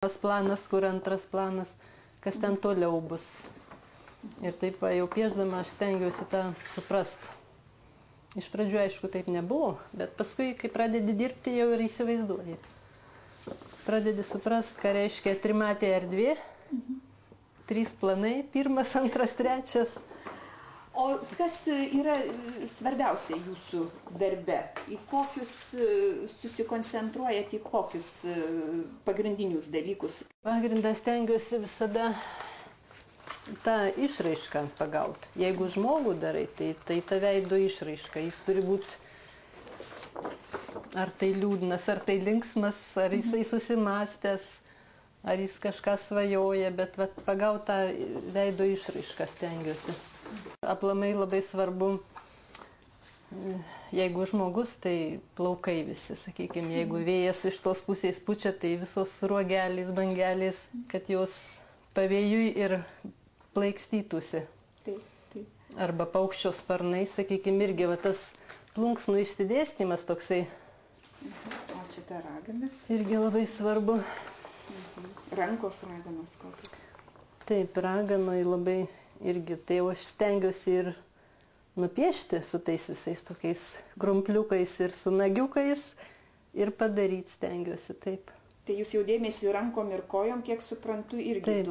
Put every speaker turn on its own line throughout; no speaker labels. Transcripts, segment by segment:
planas, kur antras planas, kas ten toliau bus. Ir taip jau piešdama aš stengiausi tą suprast. Iš pradžių, aišku, taip nebuvo, bet paskui, kai pradedi dirbti, jau ir įsivaizduoji. Pradedi suprast, ką reiškia trimatė erdvė, 3 planai, 1, 2, 3.
O kas yra svarbiausia jūsų darbe? Į kokius susikoncentruojate, į kokius pagrindinius dalykus?
Pagrindą stengiuosi visada tą išraišką pagauti. Jeigu žmogų darai, tai ta veido išraiška. Jis turi būti ar tai liūdnas, ar tai linksmas, ar jisai susimastęs, ar jis kažką svajoja, bet pagauti tą veido išraišką stengiuosi. Aplamai labai svarbu, jeigu žmogus, tai plaukai visi, sakykime, jeigu vėjas iš tos pusės pučia, tai visos ruogelės, bangelės, kad jos pavėjui ir plaikstytųsi. Arba paukščio sparnai, sakykime, irgi tas plunksnų išsidėstymas toksai.
O čia ta ragana?
Irgi labai svarbu.
Rankos raganos kokios?
Taip, raganoj labai irgi, tai jau aš stengiuosi ir nupiešti su tais visais tokiais krumpliukais ir su nagiukais ir padaryti stengiuosi taip.
Tai jūs jau dėmesį rankom ir kojom, kiek suprantu, irgi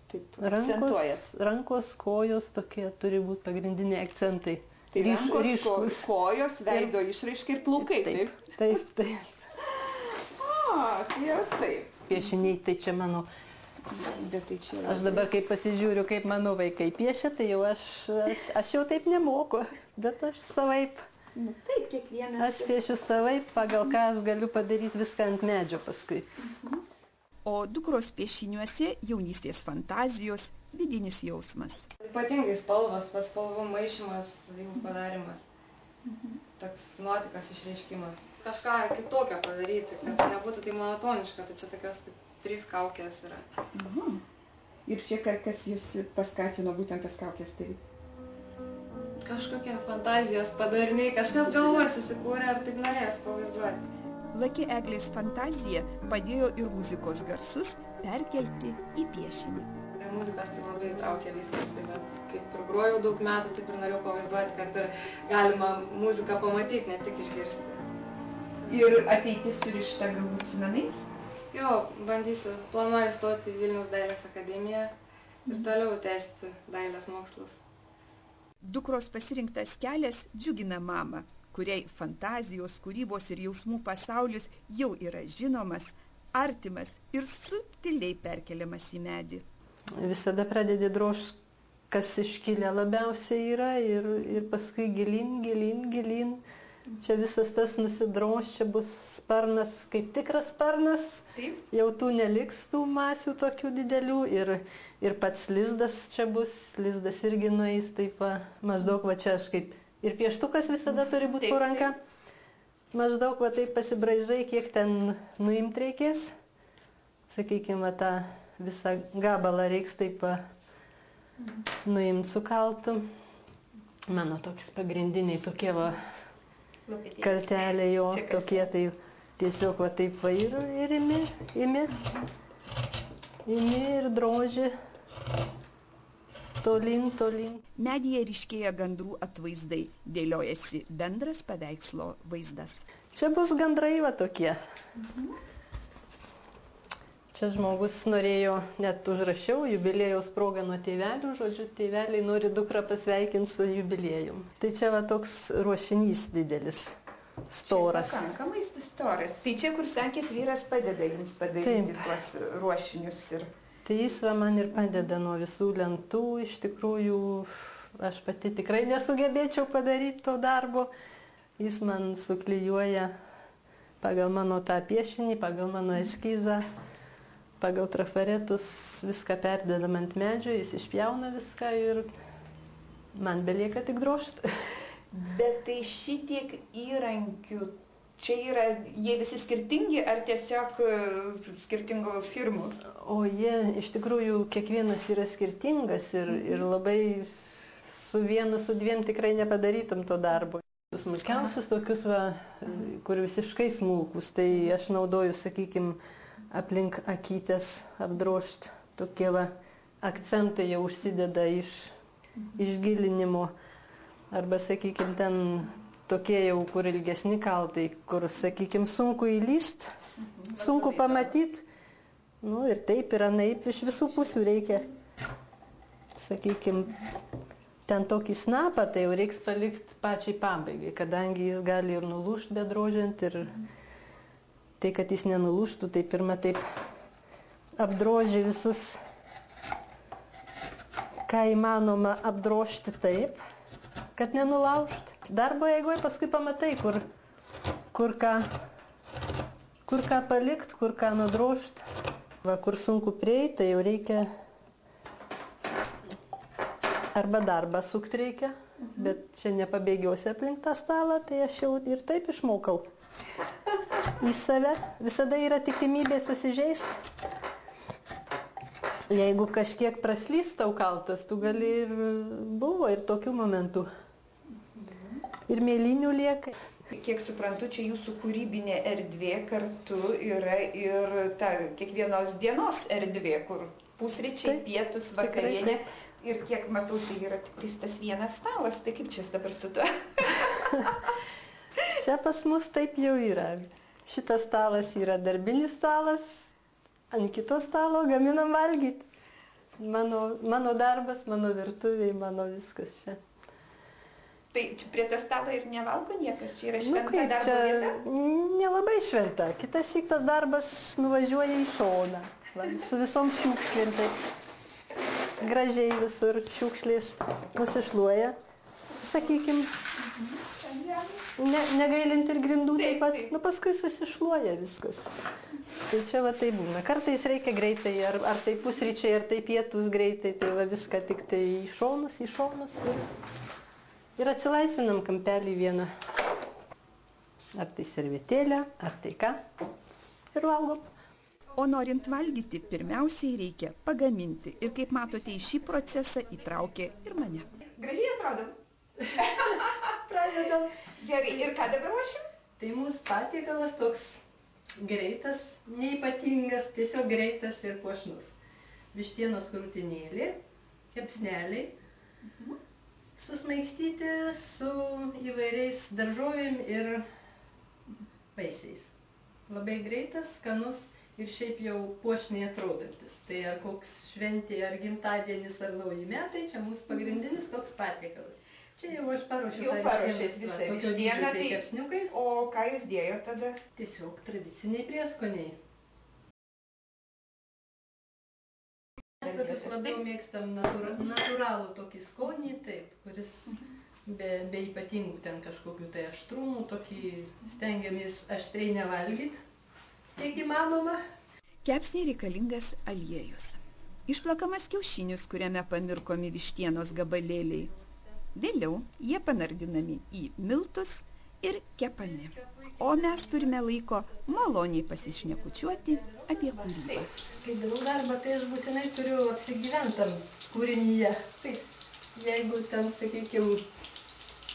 taip akcentuojat.
Rankos, kojos tokie turi būti pagrindiniai akcentai.
Tai rankos, kojos, veido išraiška ir plaukai, taip?
Taip.
Jau taip.
Piešiniai, tai čia mano. Aš dabar, kai pasižiūriu, kaip mano vaikai piešia, tai jau aš jau taip nemoku, bet aš savaip.
Taip, kiekvienas.
Aš piešiu savaip, pagal ką aš galiu padaryti viską ant medžio paskui.
O dukros piešiniuose jaunystės fantazijos, vidinis jausmas.
Ypatingai spalvos, pats spalvų maišymas, jų padarimas. Toks nuotikas išreiškimas. Kažką kitokio padaryti, kad nebūtų tai monotoniška, tai čia tokios kaip 3 kaukės yra.
Ir čia kas jūs paskatino būtent tas kaukės daryti?
Kažkokie fantazijos padariniai, kažkas galvoje susikūrė ar taip norės pavaizduoti.
Laki Eglės fantazija padėjo ir muzikos garsus perkelti į piešinį.
Muzikas tai labai įtraukė viskas, tai kaip ir grojau daug metų, taip ir norėjau pavaizduoti, kad ir galima muziką pamatyti, ne tik išgirsti.
Ir ateitis surišta galbūt su menais?
Jo, bandysiu, planuoju stoti į Vilniaus dailės akademiją ir toliau tęsti dailės mokslus.
Dukros pasirinktas kelias džiugina mamą, kuriai fantazijos, kūrybos ir jausmų pasaulis jau yra žinomas, artimas ir subtiliai perkeliamas į medį.
Visada pradedi drožti, kas iškilę labiausiai yra ir paskui gilin. Čia visas tas nusidroš, čia bus sparnas, kaip tikras sparnas.
Taip.
Jau tų neliks tų masių tokių didelių ir pats lizdas čia bus, lizdas irgi nueis, taip maždaug čia aš kaip ir pieštukas visada turi būti po ranka. Maždaug taip pasibraižai, kiek ten nuimti reikės. Sakykime, tą visą gabalą reiks taip nuimti su kaltu. Mano toks pagrindiniai tokie kartelė jo, tokie tai tiesiog taip ir imi ir droži tolyn.
Medyje ryškėja gandrų atvaizdai, dėliojasi bendras paveikslo vaizdas.
Čia bus gandrai tokie. Čia žmogus norėjo, net užrašiau, jubiliejaus progą nuo tėvelių, žodžiu, tėveliai nori dukrą pasveikinti su jubiliejum. Tai čia toks ruošinys didelis, storas.
Čia pakankamai storas. Tai čia, kur sakėt, vyras padeda jums padaryti tuos ruošinius ir...
Tai jis man ir padeda nuo visų lentų, iš tikrųjų, aš pati tikrai nesugebėčiau padaryti to darbo. Jis man suklijuoja pagal mano tą piešinį, pagal mano eskizą. Pagal trafaretus viską perdedam ant medžio, jis išpjauna viską ir man belieka tik drožti.
Bet tai šitiek įrankių, čia yra, jie visi skirtingi ar tiesiog skirtingų firmų?
O jie iš tikrųjų kiekvienas yra skirtingas ir labai su vienu, su dviem tikrai nepadarytum to darbo. Smulkiausius tokius, kur visiškai smulkus, tai aš naudoju, sakykime, aplink akytės apdrožti. Tokie va akcentai jau užsideda iš gilinimo. Arba, sakykime, ten tokie jau, kur ilgesni kaltai, kur, sakykime, sunku įlyst, sunku pamatyti. Nu ir taip ir anaip, iš visų pusių reikia, sakykime, ten tokį snapą, tai jau reiks palikti pačiai pabaigai, kadangi jis gali ir nulūžti bedrožiant, ir tai, kad jis nenulūžtų, tai pirmą taip apdroži visus, ką įmanoma apdrožti taip, kad nenulaužt. Darbo eigoje paskui pamatai, kur ką palikt, kur ką nudrožt. Va, kur sunku prieiti, tai jau reikia arba darbą sukti reikia, bet čia nepabėgiausi aplink tą stalą, tai aš jau ir taip išmokau į save. Visada yra tikimybė susižeisti. Jeigu kažkiek praslys tau kaltas, tu gali ir buvo ir tokių momentų. Ir mėlynių lieka.
Kiek suprantu, čia jūsų kūrybinė erdvė kartu yra ir ta kiekvienos dienos erdvė, kur pusryčiai, pietus, vakarienė. Ir kiek matau, tai yra tik tas vienas stalas. Tai kaip čia dabar su tuo?
Čia pas mus taip jau yra. Šitas stalas yra darbinis stalas, ant kito stalo gaminam valgyti. Mano darbas, mano virtuvė, mano viskas čia.
Tai prie to stalo ir nevalgo niekas, čia yra šventa darbo vieta?
Nelabai šventa. Kitas tas darbas nuvažiuoja į šoną. Va, su visom šiukšlėm. Tai gražiai visur šiukšlės nusišluoja. Sakykime, negailint ir grindų taip pat. Nu, paskui susišluoja viskas. Tai čia va tai būna. Kartais reikia greitai, ar tai pusryčiai, ar tai pietus greitai. Tai va viską tik tai į šonus. Ir atsilaisvinam kampelį vieną. Ar tai servetėlę, ar tai ką. Ir valgom.
O norint valgyti, pirmiausiai reikia pagaminti. Ir kaip matote, į šį procesą įtraukė ir mane. Gražiai atrodo.
Pradedam.
Gerai, ir ką dabar ruošim?
Tai mūsų patiekalas toks greitas, neypatingas, tiesiog greitas ir puošnus. Vištienos krūtinėlė, kepsneliai. Susmaigstyti su įvairiais daržovėm ir vaisiais. Labai greitas, skanus ir šiaip jau puošniai atrodantis. Tai ar koks šventė, ar gimtadienis, ar nauji metai, čia mūsų pagrindinis toks patiekalas. Čia jau aš paruošiu.
Jau paruošėt visą vištieną,
tai kepsniukai.
O ką jūs dėjot tada?
Tiesiog tradiciniai prieskoniai. Mes tokius labiau mėgstam natūralų tokį skonį, taip, kuris be ypatingų ten kažkokių tai aštrumų, tokį stengiamės aštriai nevalgyti, kiek įmanoma.
Kepsniui reikalingas aliejus. Išplakamas kiaušinis, kuriame pamirkomi vištienos gabalėliai. Vėliau jie panardinami į miltus ir kepami. O mes turime laiko maloniai pasišnekučiuoti apie kūrybą.
Kai darau darbą, tai aš būtinai turiu apsigyventam kūrinyje. Taip, jeigu ten, sakykime,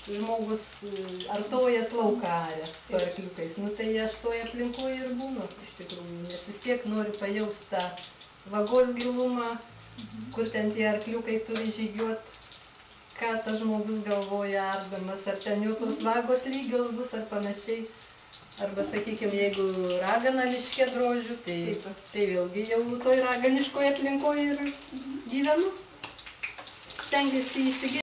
žmogus artojas laukarė su arkliukais, nu tai aš toje aplinkoje ir būnu, iš tikrųjų, nes vis tiek noriu pajausti tą vagos gilumą, kur ten tie arkliukai turi žygiuoti, ką tas žmogus galvoja ardamas, ar ten jau tos vagos lygios bus ar panašiai. Arba, sakykime, jeigu ragana miške drožiu, tai vėlgi jau toj raganiškoje aplinkoje ir gyvenu. Stengiuosi įsigilinti.